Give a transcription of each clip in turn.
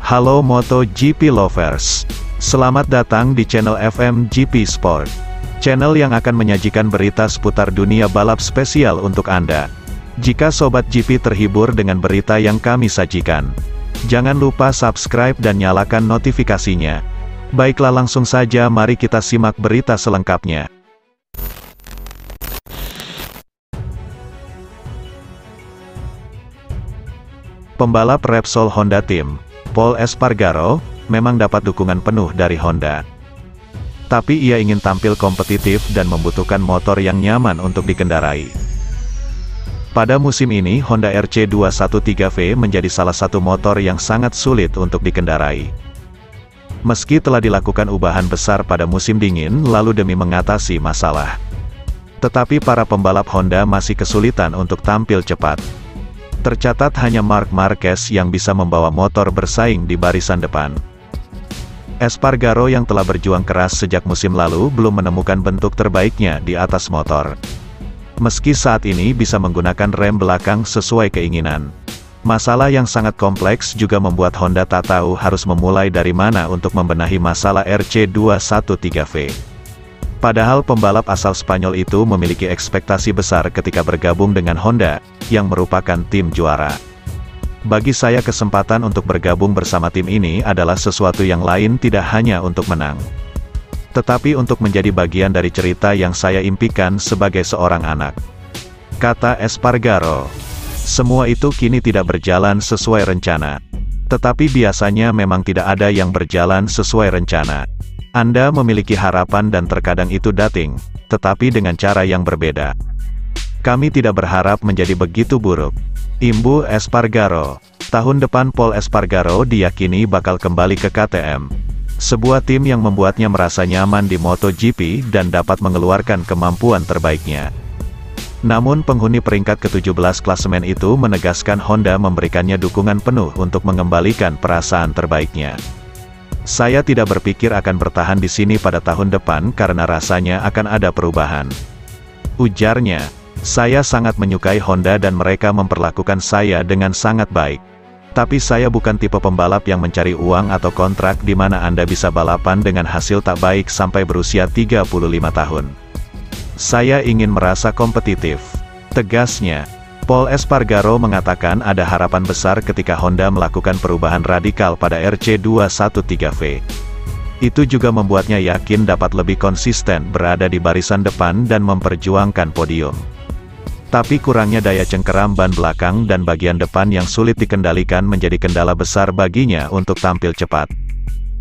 Halo MotoGP lovers, selamat datang di channel FMGP Sport, channel yang akan menyajikan berita seputar dunia balap spesial untuk Anda. Jika Sobat GP terhibur dengan berita yang kami sajikan, jangan lupa subscribe dan nyalakan notifikasinya. Baiklah, langsung saja mari kita simak berita selengkapnya. Pembalap Repsol Honda Team, Pol Espargaro, memang dapat dukungan penuh dari Honda. Tapi ia ingin tampil kompetitif dan membutuhkan motor yang nyaman untuk dikendarai. Pada musim ini Honda RC213V menjadi salah satu motor yang sangat sulit untuk dikendarai. Meski telah dilakukan ubahan besar pada musim dingin lalu demi mengatasi masalah, tetapi para pembalap Honda masih kesulitan untuk tampil cepat. Tercatat hanya Marc Marquez yang bisa membawa motor bersaing di barisan depan. Espargaro yang telah berjuang keras sejak musim lalu belum menemukan bentuk terbaiknya di atas motor. Meski saat ini bisa menggunakan rem belakang sesuai keinginan, masalah yang sangat kompleks juga membuat Honda tak tahu harus memulai dari mana untuk membenahi masalah RC213V. Padahal pembalap asal Spanyol itu memiliki ekspektasi besar ketika bergabung dengan Honda, yang merupakan tim juara. Bagi saya kesempatan untuk bergabung bersama tim ini adalah sesuatu yang lain, tidak hanya untuk menang, tetapi untuk menjadi bagian dari cerita yang saya impikan sebagai seorang anak, kata Espargaro. Semua itu kini tidak berjalan sesuai rencana. Tetapi biasanya memang tidak ada yang berjalan sesuai rencana. Anda memiliki harapan dan terkadang itu dating, tetapi dengan cara yang berbeda. Kami tidak berharap menjadi begitu buruk, imbu Espargaro. Tahun depan Pol Espargaro diyakini bakal kembali ke KTM, sebuah tim yang membuatnya merasa nyaman di MotoGP dan dapat mengeluarkan kemampuan terbaiknya. Namun penghuni peringkat ke-17 klasemen itu menegaskan Honda memberikannya dukungan penuh untuk mengembalikan perasaan terbaiknya. Saya tidak berpikir akan bertahan di sini pada tahun depan karena rasanya akan ada perubahan, ujarnya. Saya sangat menyukai Honda dan mereka memperlakukan saya dengan sangat baik. Tapi saya bukan tipe pembalap yang mencari uang atau kontrak di mana Anda bisa balapan dengan hasil tak baik sampai berusia 35 tahun. Saya ingin merasa kompetitif, tegasnya. Pol Espargaro mengatakan ada harapan besar ketika Honda melakukan perubahan radikal pada RC213V. Itu juga membuatnya yakin dapat lebih konsisten berada di barisan depan dan memperjuangkan podium. Tapi kurangnya daya cengkeram ban belakang dan bagian depan yang sulit dikendalikan menjadi kendala besar baginya untuk tampil cepat.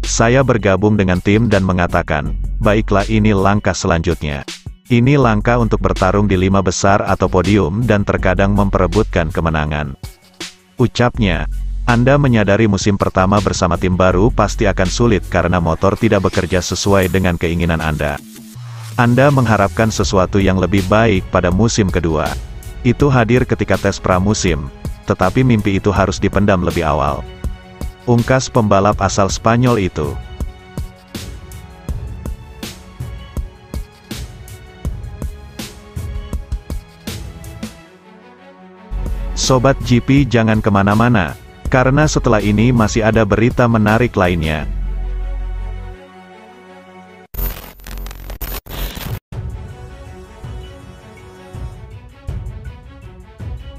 Saya bergabung dengan tim dan mengatakan, baiklah, ini langkah selanjutnya. Ini langkah untuk bertarung di 5 besar atau podium dan terkadang memperebutkan kemenangan, ucapnya. Anda menyadari musim pertama bersama tim baru pasti akan sulit karena motor tidak bekerja sesuai dengan keinginan Anda. Anda mengharapkan sesuatu yang lebih baik pada musim kedua. Itu hadir ketika tes pramusim, tetapi mimpi itu harus dipendam lebih awal, ungkas pembalap asal Spanyol itu. Sobat GP jangan kemana-mana, karena setelah ini masih ada berita menarik lainnya.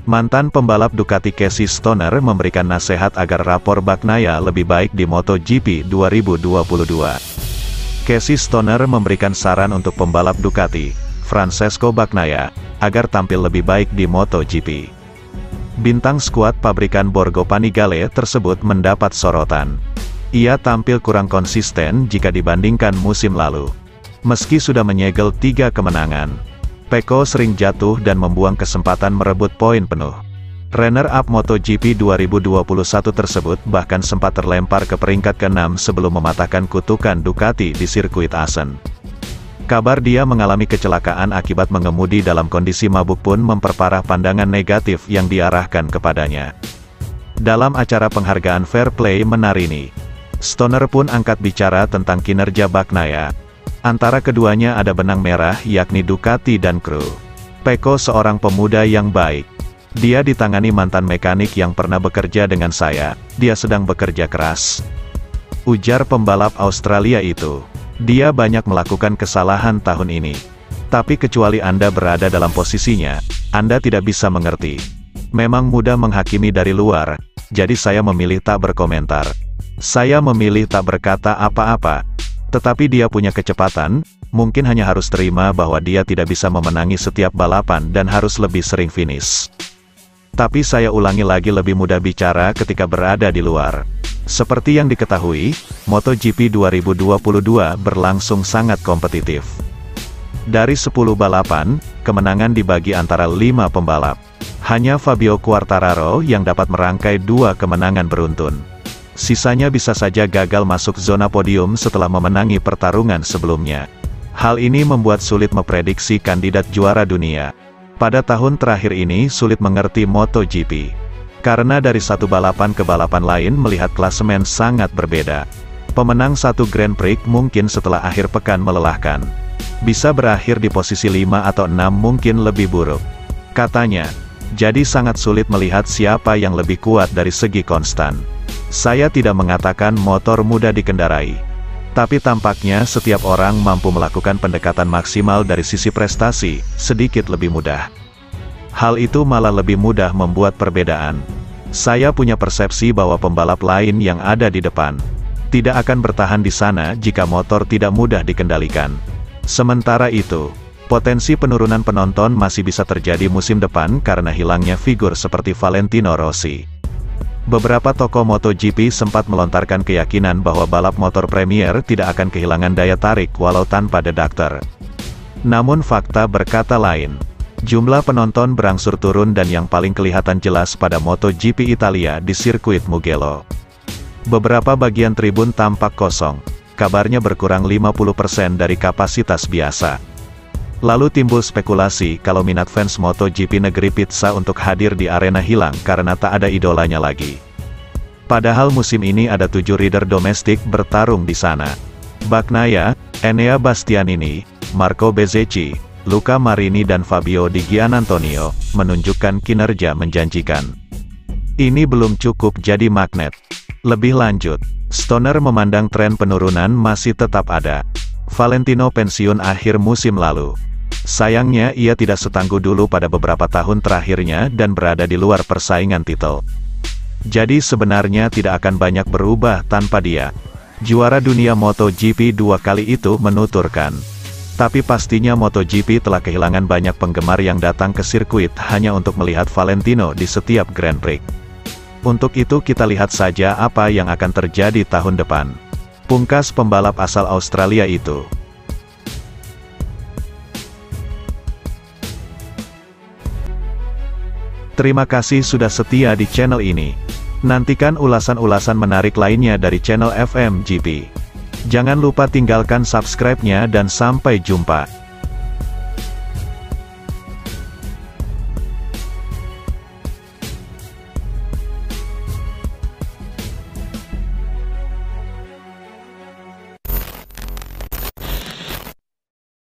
Mantan pembalap Ducati Casey Stoner memberikan nasihat agar rapor Bagnaia lebih baik di MotoGP 2022. Casey Stoner memberikan saran untuk pembalap Ducati, Francesco Bagnaia, agar tampil lebih baik di MotoGP. Bintang skuad pabrikan Borgo Panigale tersebut mendapat sorotan. Ia tampil kurang konsisten jika dibandingkan musim lalu. Meski sudah menyegel 3 kemenangan, Pecco sering jatuh dan membuang kesempatan merebut poin penuh. Runner-up MotoGP 2021 tersebut bahkan sempat terlempar ke peringkat ke-6 sebelum mematahkan kutukan Ducati di sirkuit Assen. Kabar dia mengalami kecelakaan akibat mengemudi dalam kondisi mabuk pun memperparah pandangan negatif yang diarahkan kepadanya. Dalam acara penghargaan Fair Play Menarini, Stoner pun angkat bicara tentang kinerja Bagnaia. Antara keduanya ada benang merah yakni Ducati dan kru. Pecco seorang pemuda yang baik. Dia ditangani mantan mekanik yang pernah bekerja dengan saya, dia sedang bekerja keras. Ujar pembalap Australia itu. Dia banyak melakukan kesalahan tahun ini. Tapi kecuali Anda berada dalam posisinya, Anda tidak bisa mengerti. Memang mudah menghakimi dari luar, jadi saya memilih tak berkomentar. Saya memilih tak berkata apa-apa. Tetapi dia punya kecepatan, mungkin hanya harus terima bahwa dia tidak bisa memenangi setiap balapan dan harus lebih sering finish. Tapi saya ulangi lagi, lebih mudah bicara ketika berada di luar. Seperti yang diketahui, MotoGP 2022 berlangsung sangat kompetitif. Dari 10 balapan, kemenangan dibagi antara 5 pembalap. Hanya Fabio Quartararo yang dapat merangkai 2 kemenangan beruntun. Sisanya bisa saja gagal masuk zona podium setelah memenangi pertarungan sebelumnya. Hal ini membuat sulit memprediksi kandidat juara dunia. Pada tahun terakhir ini sulit mengerti MotoGP. Karena dari satu balapan ke balapan lain melihat klasemen sangat berbeda. Pemenang satu Grand Prix mungkin setelah akhir pekan melelahkan. Bisa berakhir di posisi 5 atau 6, mungkin lebih buruk. Katanya, jadi sangat sulit melihat siapa yang lebih kuat dari segi konstan. Saya tidak mengatakan motor mudah dikendarai. Tapi tampaknya setiap orang mampu melakukan pendekatan maksimal dari sisi prestasi, sedikit lebih mudah. Hal itu malah lebih mudah membuat perbedaan. Saya punya persepsi bahwa pembalap lain yang ada di depan tidak akan bertahan di sana jika motor tidak mudah dikendalikan. Sementara itu, potensi penurunan penonton masih bisa terjadi musim depan karena hilangnya figur seperti Valentino Rossi. Beberapa tokoh MotoGP sempat melontarkan keyakinan bahwa balap motor Premier tidak akan kehilangan daya tarik walau tanpa The Doctor. Namun fakta berkata lain. Jumlah penonton berangsur turun dan yang paling kelihatan jelas pada MotoGP Italia di sirkuit Mugello. Beberapa bagian tribun tampak kosong, kabarnya berkurang 50% dari kapasitas biasa. Lalu timbul spekulasi kalau minat fans MotoGP negeri pizza untuk hadir di arena hilang karena tak ada idolanya lagi. Padahal musim ini ada 7 rider domestik bertarung di sana. Bagnaia, Enea Bastianini, Marco Bezzecchi, Luca Marini dan Fabio Di Giannantonio menunjukkan kinerja menjanjikan. Ini belum cukup jadi magnet. Lebih lanjut, Stoner memandang tren penurunan masih tetap ada. Valentino pensiun akhir musim lalu. Sayangnya ia tidak setangguh dulu pada beberapa tahun terakhirnya dan berada di luar persaingan titel. Jadi sebenarnya tidak akan banyak berubah tanpa dia. Juara dunia MotoGP 2 kali itu menuturkan. Tapi pastinya MotoGP telah kehilangan banyak penggemar yang datang ke sirkuit hanya untuk melihat Valentino di setiap Grand Prix. Untuk itu kita lihat saja apa yang akan terjadi tahun depan. Pungkas pembalap asal Australia itu. Terima kasih sudah setia di channel ini. Nantikan ulasan-ulasan menarik lainnya dari channel FMGP. Jangan lupa tinggalkan subscribe-nya dan sampai jumpa.